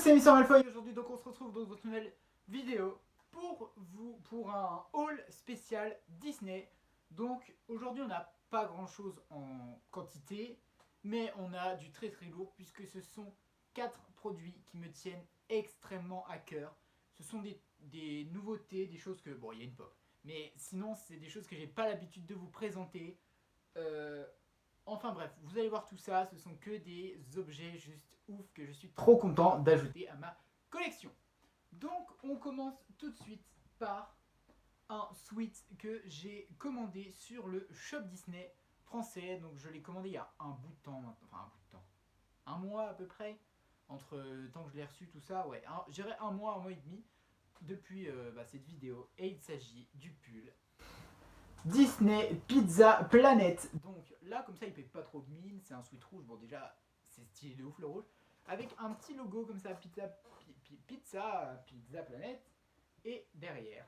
C'est Mister Malfoy aujourd'hui, donc on se retrouve dans votre nouvelle vidéo pour un haul spécial Disney. Donc aujourd'hui on n'a pas grand chose en quantité, mais on a du très très lourd puisque ce sont 4 produits qui me tiennent extrêmement à cœur. Ce sont des nouveautés, des choses que... Bon, il y a une pop, mais sinon c'est des choses que j'ai pas l'habitude de vous présenter. Euh, Enfin bref, vous allez voir tout ça, ce sont que des objets juste ouf que je suis trop content d'ajouter à ma collection. Donc on commence tout de suite par un sweat que j'ai commandé sur le shop Disney français. Donc je l'ai commandé il y a un bout de temps maintenant, enfin un bout de temps, un mois à peu près, entre le temps que je l'ai reçu, tout ça, ouais, j'irai un mois et demi depuis cette vidéo. Et il s'agit du pull Disney Pizza Planet. Donc là, comme ça, il paye pas trop de mine. C'est un sweat rouge. Bon, déjà, c'est stylé de ouf le rouge. Avec un petit logo comme ça, Pizza Planet. Et derrière,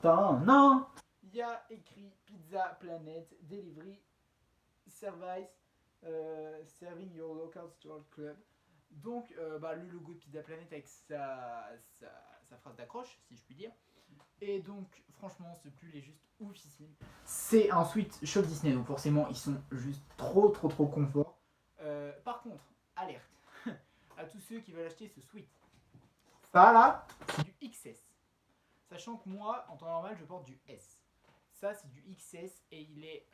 non, il y a écrit Pizza Planet Delivery Service Serving Your Local Store Club. Donc, le logo de Pizza Planet avec sa phrase d'accroche, si je puis dire. Et donc, franchement, ce pull est juste oufissime. C'est un sweat Shop Disney, donc forcément, ils sont juste trop confort. Par contre, alerte à tous ceux qui veulent acheter ce sweat. Ça là, c'est du XS. Sachant que moi, en temps normal, je porte du S. Ça, c'est du XS et il est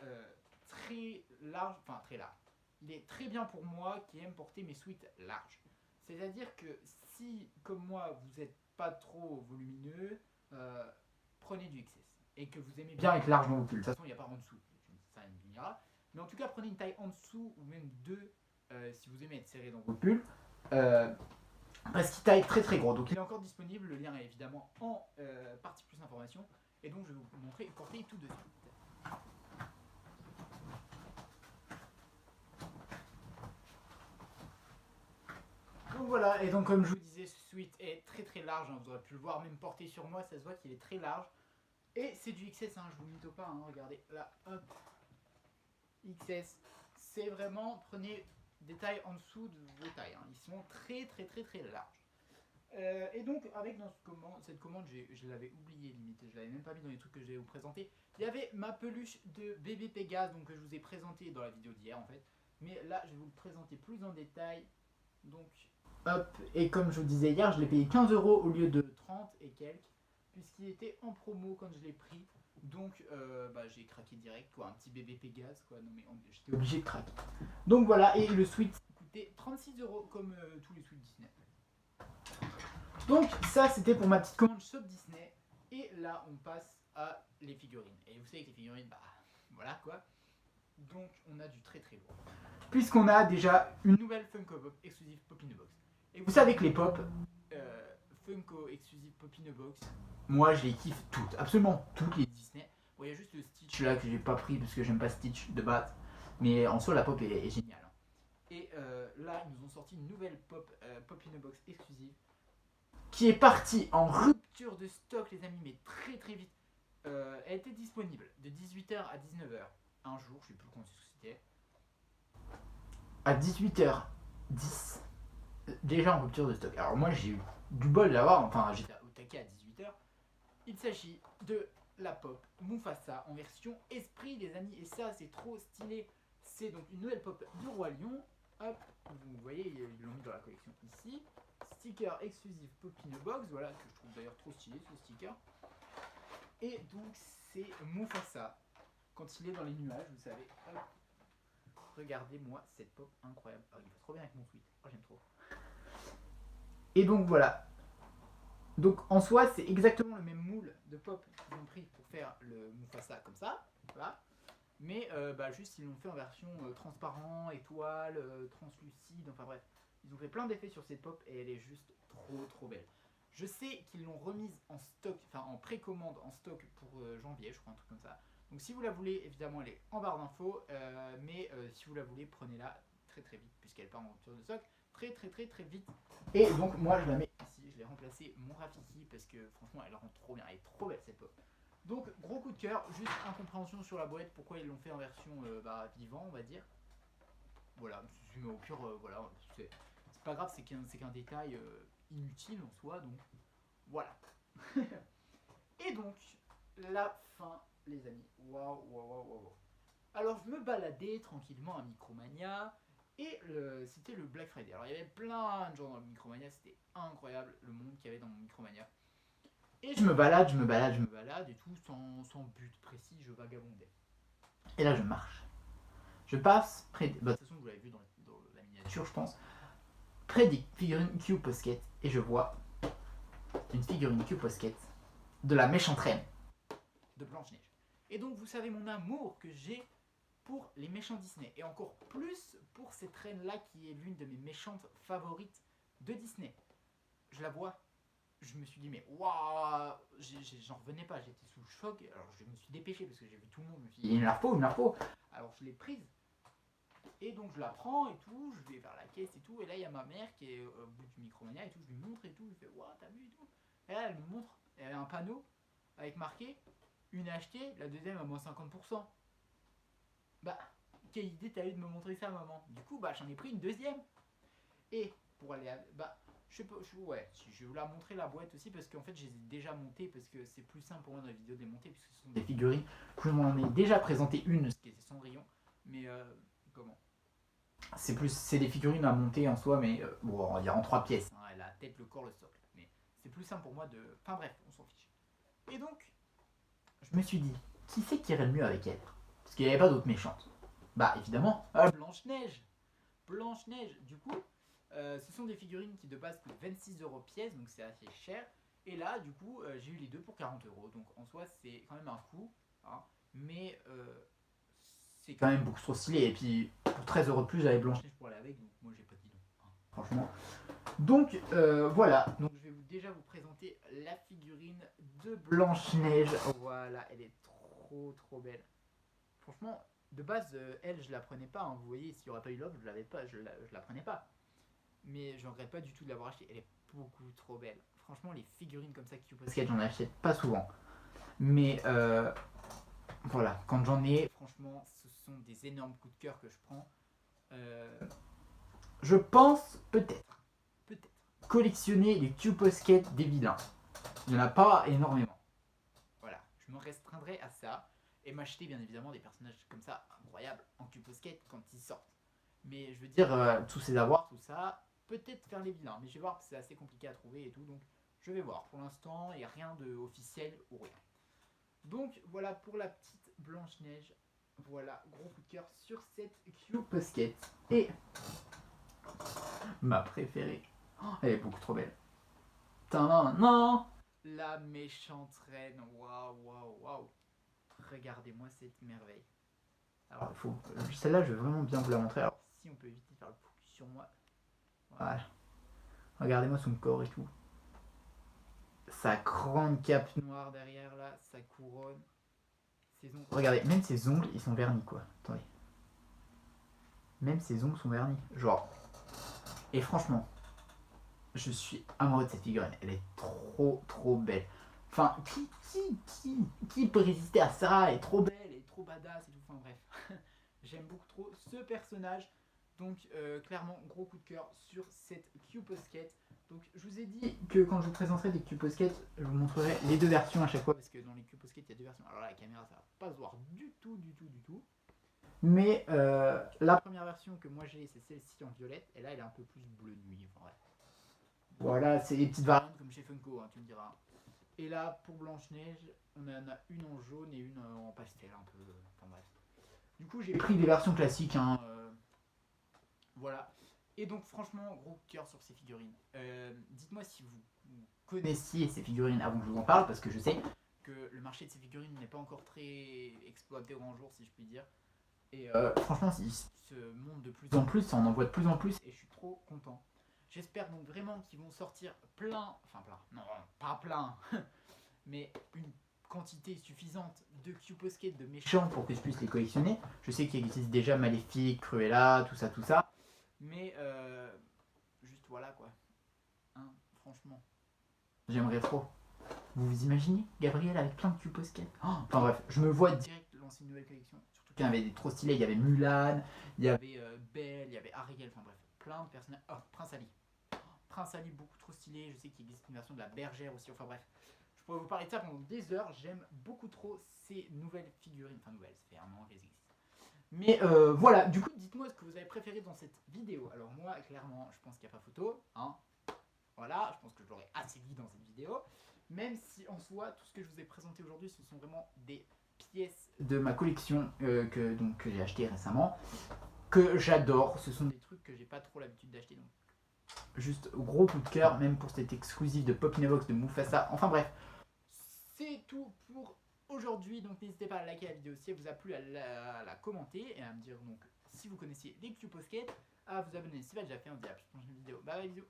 très large, enfin très large. Il est très bien pour moi qui aime porter mes sweats larges. C'est-à-dire que si, comme moi, vous n'êtes pas trop volumineux, prenez du XS. Et que vous aimez bien être large dans vos pulls. De toute façon, il n'y a pas en dessous. Ça me dira. Mais en tout cas, prenez une taille en dessous ou même deux si vous aimez être serré dans vos pulls. Parce qu'il taille très gros. Donc il est encore disponible. Le lien est évidemment en partie plus information. Et donc je vais vous montrer et porter tout de suite. Donc voilà, et donc comme je vous disais, ce sweat est très large, hein, vous aurez pu le voir même porté sur moi, ça se voit qu'il est très large. Et c'est du XS, hein, je vous mytho pas, hein, regardez, là, hop, XS, c'est vraiment, prenez des tailles en dessous de vos tailles, hein, ils sont très larges. Et donc avec cette commande, je l'avais oublié limite, je l'avais même pas mis dans les trucs que je vais vous présenter. Il y avait ma peluche de bébé Pégase, donc que je vous ai présenté dans la vidéo d'hier en fait. Mais là, je vais vous le présenter plus en détail. Donc, hop, et comme je vous disais hier, je l'ai payé 15 € au lieu de 30 et quelques, puisqu'il était en promo quand je l'ai pris. Donc, j'ai craqué direct, quoi, un petit bébé Pégase, quoi. Non, mais j'étais obligé de craquer. Donc voilà, et le sweat coûtait 36 € comme tous les sweats Disney. Donc, ça, c'était pour ma petite commande Shop Disney. Et là, on passe à les figurines. Et vous savez que les figurines, voilà quoi. Donc, on a du très lourd. Puisqu'on a déjà une nouvelle Funko Pop exclusive Pop in the Box. Et vous savez que les pop Funko exclusive Pop in the Box, moi je les kiffe toutes, absolument toutes les Disney. Bon, il y a juste le Stitch là que j'ai pas pris parce que j'aime pas Stitch de base, mais en soi la pop est géniale. Et là, ils nous ont sorti une nouvelle pop in the Box exclusive qui est partie en rupture de stock, les amis, mais très vite. Elle était disponible de 18h à 19h un jour, je sais plus quand c'était. À 18h10, déjà en rupture de stock. Alors moi j'ai eu du bol d'avoir, enfin j'étais au taquet à 18h. Il s'agit de la pop Mufasa en version esprit, les amis, et ça c'est trop stylé. C'est donc une nouvelle pop du Roi Lion. Hop, vous voyez, ils l'ont mis dans la collection ici. Sticker exclusif Pop in the Box, voilà, que je trouve d'ailleurs trop stylé ce sticker. Et donc c'est Mufasa quand il est dans les nuages, vous savez. Hop. Regardez-moi cette pop incroyable. Oh, il va trop bien avec mon sweat. Oh, j'aime trop. Et donc voilà. Donc en soi, c'est exactement le même moule de pop qu'ils ont pris pour faire le Mufasa comme ça. Voilà. Mais juste ils l'ont fait en version transparent, étoile, translucide, enfin bref. Ils ont fait plein d'effets sur cette pop et elle est juste trop belle. Je sais qu'ils l'ont remise en stock, enfin en précommande en stock pour janvier, je crois, un truc comme ça. Donc si vous la voulez, évidemment elle est en barre d'infos, mais si vous la voulez, prenez-la très vite puisqu'elle part en rupture de stock très vite. Et donc moi je la mets ici, je l'ai remplacé mon Rafiki parce que franchement elle rend trop bien, elle est trop belle cette pop. Donc gros coup de cœur, juste incompréhension sur la boîte, pourquoi ils l'ont fait en version vivant on va dire. Voilà, mais au pire voilà, c'est pas grave, c'est qu'un détail inutile en soi, donc voilà. Et donc, la fin, les amis. Waouh, waouh, waouh, waouh. Alors, je me baladais tranquillement à Micromania, et c'était le Black Friday. Alors, il y avait plein de gens dans le Micromania, c'était incroyable le monde qu'il y avait dans mon Micromania. Et je me balade, et tout, sans but précis, je vagabondais. Et là, je marche. Je passe près. De toute façon, vous l'avez vu dans la miniature, je pense. Près des figurines Q-Posket, et je vois une figurine Q-Posket de la méchante reine de Blanche-Neige. Et donc, vous savez mon amour que j'ai pour les méchants Disney, et encore plus pour cette reine-là qui est l'une de mes méchantes favorites de Disney. Je la vois, je me suis dit, mais waouh, j'en revenais pas, j'étais sous le choc. Alors, je me suis dépêché parce que j'ai vu tout le monde, je me suis dit, il me la faut, il me la faut. Alors, je l'ai prise. Et donc je la prends et tout, je vais vers la caisse et tout, et là il y a ma mère qui est au bout du Micromania et tout, je lui montre et tout, je fais waouh, t'as vu et tout. Et là elle me montre, elle a un panneau avec marqué une achetée, la deuxième à moins 50%. Bah, quelle idée t'as eu de me montrer ça, maman? Du coup, bah j'en ai pris une deuxième. Et pour aller à. Bah, je sais pas, ouais, je vais vous la montrer la boîte aussi parce qu'en fait je les ai déjà montées parce que c'est plus simple pour moi dans la vidéo de les monter puisque ce sont des figurines. Je m'en ai déjà présenté une, ce qui était Cendrillon, mais comment? C'est des figurines à monter en soi, mais bon, on va dire en 3 pièces. Hein, la tête, le corps, le socle. Mais c'est plus simple pour moi de. Enfin bref, on s'en fiche. Et donc, je me suis dit, qui c'est qui irait le mieux avec elle? Parce qu'il n'y avait pas d'autres méchantes. Bah évidemment, Blanche-Neige. Blanche-Neige, du coup, ce sont des figurines qui de base coûtent 26€ pièce, donc c'est assez cher. Et là, du coup, j'ai eu les deux pour 40€. Donc en soi, c'est quand même un coût. Hein, mais c'est quand même beaucoup trop stylé. Et puis pour 13€ de plus, j'avais Blanche-Neige pour aller avec, donc moi j'ai pas dit non. Hein, franchement. Donc voilà. Donc je vais déjà vous présenter la figurine de Blanche-Neige. Voilà, elle est trop belle. Franchement, de base, elle, je la prenais pas. Hein. Vous voyez, s'il n'y aurait pas eu l'offre, je la prenais pas. Mais je regrette pas du tout de l'avoir achetée. Elle est beaucoup trop belle. Franchement, les figurines comme ça Q-Posket, j'en achète pas souvent. Mais voilà, quand j'en ai, franchement, ce sont des énormes coups de cœur que je prends. Je pense peut-être collectionner les Q-Posket des vilains. Il n'y en a pas énormément. Voilà, je me restreindrai à ça. Et m'acheter bien évidemment des personnages comme ça incroyables en Q-Posket quand ils sortent. Mais je veux dire, tous ces avoirs, tout ça, peut-être faire les vilains. Mais je vais voir, c'est assez compliqué à trouver et tout. Donc je vais voir. Pour l'instant, il n'y a rien d'officiel ou rien. Donc voilà pour la petite Blanche-Neige. Voilà, gros coup de cœur sur cette Q-Posket. Et ma préférée. Oh, elle est beaucoup trop belle. Non, la méchante reine. Waouh. Regardez-moi cette merveille. Alors, celle-là, je vais vraiment bien vous la montrer. Alors, si on peut éviter de faire le focus sur moi. Voilà. Regardez-moi son corps et tout. Sa grande cape noire derrière, là. Sa couronne. Ses ongles. Regardez, même ses ongles, ils sont vernis, quoi. Attendez. Même ses ongles sont vernis. Genre. Et franchement, je suis amoureux de cette figurine. Elle est trop belle. Enfin, qui peut résister à ça? Elle est trop belle, elle est trop badass et tout. Enfin bref, j'aime beaucoup trop ce personnage. Donc clairement, gros coup de cœur sur cette Q-Posket. Donc je vous ai dit que quand je vous présenterai des Q-Posket, je vous montrerai les deux versions à chaque fois. Parce que dans les Q-Posket, il y a deux versions. Alors là, la caméra, ça va pas se voir du tout. Mais la première version que moi j'ai, c'est celle-ci en violette. Et là, elle est un peu plus bleu nuit. Enfin bref. Voilà, c'est des petites variantes comme chez Funko, hein, tu me diras. Et là, pour Blanche-Neige, on en a une en jaune et une en pastel, un peu. Enfin bref. Du coup, j'ai pris des versions classiques. Hein, voilà. Et donc, franchement, gros cœur sur ces figurines. Dites-moi si vous connaissiez ces figurines avant que je vous en parle, parce que je sais que le marché de ces figurines n'est pas encore très exploité au grand jour, si je puis dire. Et franchement, il se monte de plus en plus, ça en envoie de plus en plus, et je suis trop content. J'espère donc vraiment qu'ils vont sortir plein, non, pas plein, mais une quantité suffisante de Q-Posket de méchants pour que je puisse les collectionner. Je sais qu'il existe déjà Maléfique, Cruella, tout ça, mais juste voilà quoi. Hein, franchement, j'aimerais trop. Vous vous imaginez Gabriel avec plein de Q-Posket? Enfin bref, je me vois direct lancer une nouvelle collection. Surtout qu'il y en avait des trop stylés, il y avait Mulan, il y avait Belle, il y avait Ariel, enfin bref, plein de personnages. Oh, Prince Ali. Prince Ali, beaucoup trop stylé. Je sais qu'il existe une version de la bergère aussi. Enfin bref, je pourrais vous parler de ça pendant des heures. J'aime beaucoup trop ces nouvelles figurines. Enfin, nouvelles, ça fait un an qu'elles existent. Mais voilà, du coup, dites-moi ce que vous avez préféré dans cette vidéo. Alors, moi, clairement, je pense qu'il n'y a pas photo. Hein. Voilà, je pense que je l'aurais assez dit dans cette vidéo. Même si en soi, tout ce que je vous ai présenté aujourd'hui, ce sont vraiment des pièces de ma collection que j'ai acheté récemment, que j'adore. Ce sont des trucs que j'ai pas trop l'habitude d'acheter, donc juste gros coup de cœur, même pour cet exclusif de Popinavox de Mufasa. Enfin bref, c'est tout pour aujourd'hui, donc n'hésitez pas à liker la vidéo si elle vous a plu, à la commenter et à me dire donc si vous connaissiez les Q-Posket, à vous abonner si ce n'est pas déjà fait. On se dit à la prochaine vidéo. Bye bye, bisous.